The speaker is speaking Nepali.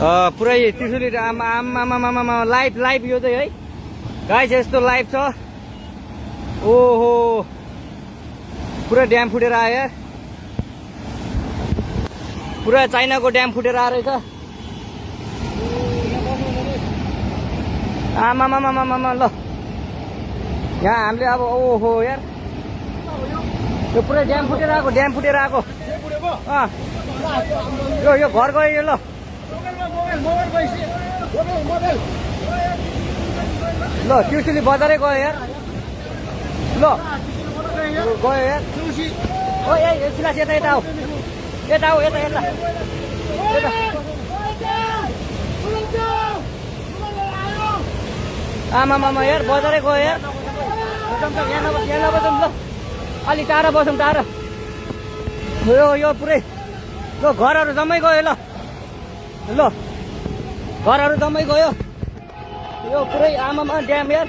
पुरै त्रिशुली आमा लाइभ यो चाहिँ है गाइस यस्तो लाइभ छ। ओहो पुरा ड्याम फुटेर आयो यार, पुरा चाइनाको ड्याम फुटेर आएर रहेछ। आमामामामामा ल यहाँ हामीले अब ओहो यार यो पुरै ड्याम फुटेर आएको यो घर गयो यो। ल ल त्रिशुली बजारै गयो यार। ल गयो यार। ओ ए सिलास यता आऊ यता आमामामा यार बजारै गयो यार। यहाँ नबसौँ ल अलि टाढा बसौँ टाढा। यो पुरै ल घरहरू जम्मै गयो। ल घरहरू जम्मै गयो यो पुरै आमामा ड्याम यार।